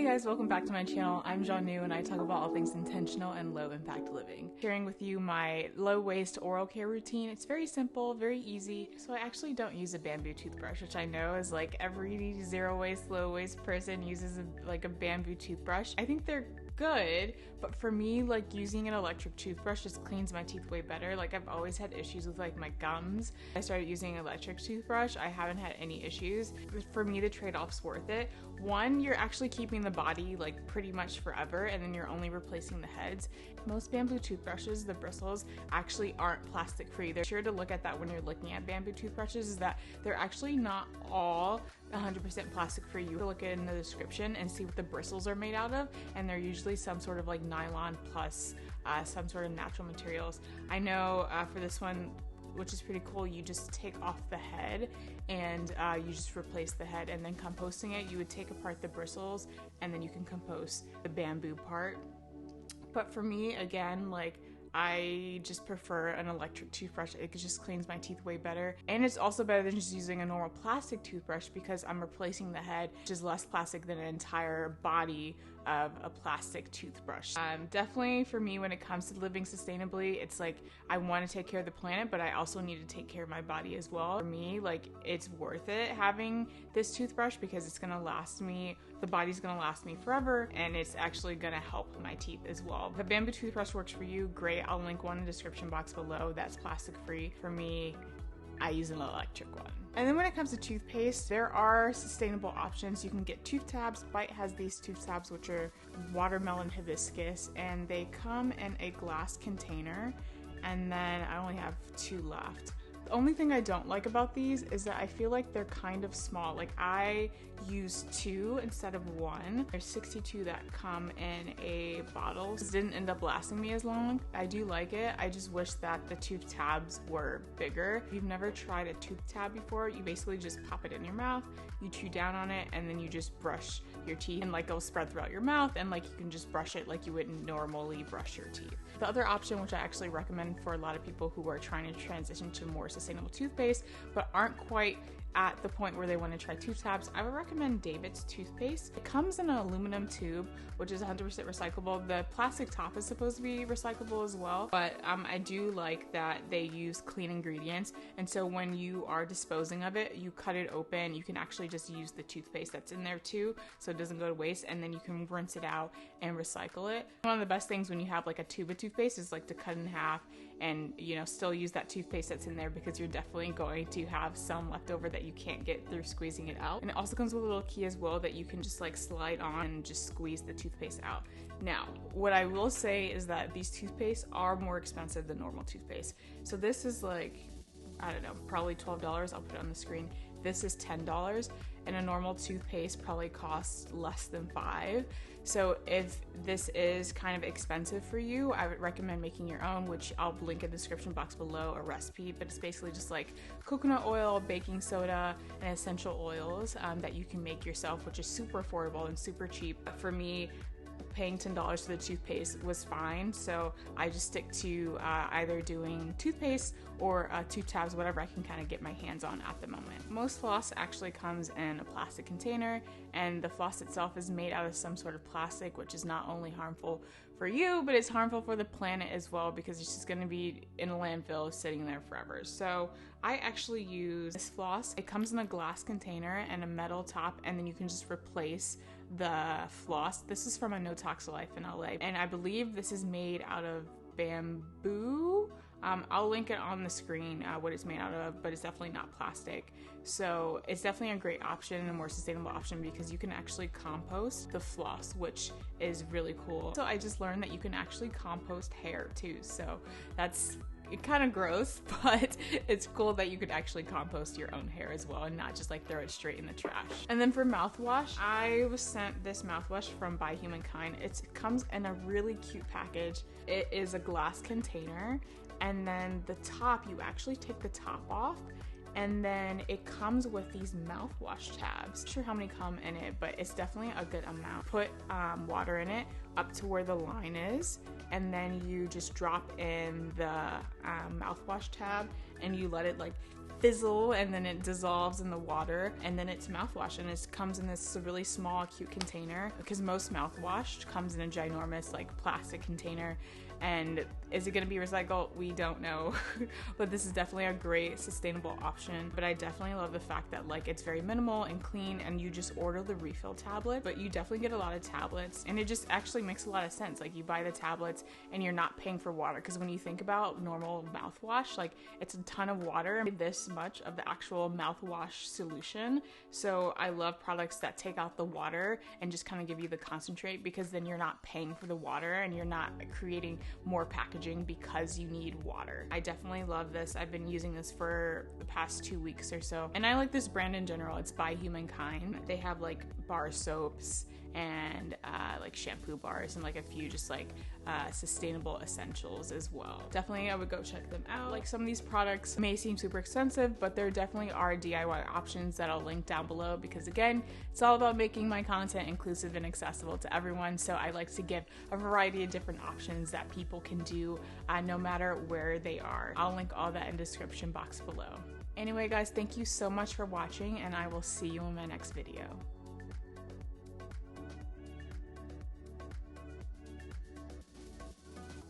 Hey guys, welcome back to my channel. I'm Janu and I talk about all things intentional and low impact living. Sharing with you my low waste oral care routine. It's very simple, very easy. So I actually don't use a bamboo toothbrush, which I know is like every zero waste, low waste person uses a bamboo toothbrush. I think they're good, but for me, like, using an electric toothbrush just cleans my teeth way better. Like, I've always had issues with like my gums. I started using an electric toothbrush. I haven't had any issues. For me, the trade-off's worth it. One, you're actually keeping the body like pretty much forever, and then you're only replacing the heads. Most bamboo toothbrushes, the bristles actually aren't plastic free. They're sure to look at that when you're looking at bamboo toothbrushes, is that they're actually not all 100% plastic free. You can look in the description and see what the bristles are made out of, and they're usually some sort of like nylon plus some sort of natural materials. I know for this one, which is pretty cool, you just take off the head and you just replace the head, and then composting it, you would take apart the bristles and then you can compost the bamboo part. But for me, again, like, I just prefer an electric toothbrush. It just cleans my teeth way better. And it's also better than just using a normal plastic toothbrush because I'm replacing the head, which is less plastic than an entire body of a plastic toothbrush. Definitely for me, when it comes to living sustainably, it's like I want to take care of the planet, but I also need to take care of my body as well. For me, like, it's worth it having this toothbrush because it's gonna last me, the body's gonna last me forever, and it's actually gonna help my teeth as well. If a bamboo toothbrush works for you, great. I'll link one in the description box below that's plastic free. For me, I use an electric one. And then when it comes to toothpaste, there are sustainable options. You can get tooth tabs. Bite has these tooth tabs, which are watermelon hibiscus, and they come in a glass container. And then I only have 2 left. The only thing I don't like about these is that I feel like they're kind of small. Like, I use 2 instead of 1. There's 62 that come in a bottle. This didn't end up lasting me as long. I do like it. I just wish that the tooth tabs were bigger. If you've never tried a tooth tab before, you basically just pop it in your mouth, you chew down on it, and then you just brush your teeth, and like it'll spread throughout your mouth, and like you can just brush it like you would normally brush your teeth. The other option, which I actually recommend for a lot of people who are trying to transition to more sustainable toothpaste but aren't quite at the point where they want to try tooth tabs, I would recommend David's toothpaste. It comes in an aluminum tube, which is 100% recyclable. The plastic top is supposed to be recyclable as well, but I do like that they use clean ingredients, and so when you are disposing of it, you cut it open. You can actually just use the toothpaste that's in there too, so it doesn't go to waste, and then you can rinse it out and recycle it. One of the best things when you have like a tube of toothpaste is like to cut in half and, you know, still use that toothpaste that's in there, because you're definitely going to have some left over that you can't get through squeezing it out. And it also comes with a little key as well that you can just like slide on and just squeeze the toothpaste out. Now, what I will say is that these toothpastes are more expensive than normal toothpaste. So this is like, I don't know, probably $12. I'll put it on the screen. This is $10, and a normal toothpaste probably costs less than $5. So if this is kind of expensive for you, I would recommend making your own, which I'll link in the description box below, a recipe, but it's basically just like coconut oil, baking soda, and essential oils that you can make yourself, which is super affordable and super cheap. But for me, paying $10 for the toothpaste was fine, so I just stick to either doing toothpaste or tooth tabs, whatever I can kind of get my hands on at the moment. Most floss actually comes in a plastic container, and the floss itself is made out of some sort of plastic, which is not only harmful for you, but it's harmful for the planet as well, because it's just going to be in a landfill sitting there forever. So I actually use this floss. It comes in a glass container and a metal top, and then you can just replace the floss. This is from a No Tox Life in LA, and I believe this is made out of bamboo. I'll link it on the screen what it's made out of, but it's definitely not plastic. So it's definitely a great option and a more sustainable option, because you can actually compost the floss, which is really cool. So I just learned that you can actually compost hair too, so that's kind of gross, but it's cool that you could actually compost your own hair as well and not just like throw it straight in the trash. And then for mouthwash, I was sent this mouthwash from by Humankind. It comes in a really cute package. It is a glass container, and then the top, you actually take the top off, and then it comes with these mouthwash tabs. Not sure how many come in it, but it's definitely a good amount. Put water in it up to where the line is, and then you just drop in the mouthwash tab, and you let it like fizzle and then it dissolves in the water, and then it's mouthwash, and it comes in this really small cute container, because most mouthwash comes in a ginormous like plastic container. And is it going to be recycled? We don't know. But this is definitely a great sustainable option. But I definitely love the fact that like it's very minimal and clean, and you just order the refill tablet, but you definitely get a lot of tablets, and it just actually makes a lot of sense. Like you buy the tablets and you're not paying for water, because when you think about normal mouthwash, like it's a ton of water, this much of the actual mouthwash solution. So I love products that take out the water and just kind of give you the concentrate, because then you're not paying for the water and you're not creating more packaging because you need water. I definitely love this. I've been using this for the past 2 weeks or so, and I like this brand in general. It's by Humankind. They have like bar soaps and like shampoo bars and like a few just like sustainable essentials as well. Definitely I would go check them out. Like some of these products may seem super expensive, but there definitely are DIY options that I'll link down below, because again, it's all about making my content inclusive and accessible to everyone. So I like to give a variety of different options that people can do no matter where they are. I'll link all that in the description box below. Anyway guys, thank you so much for watching, and I will see you in my next video.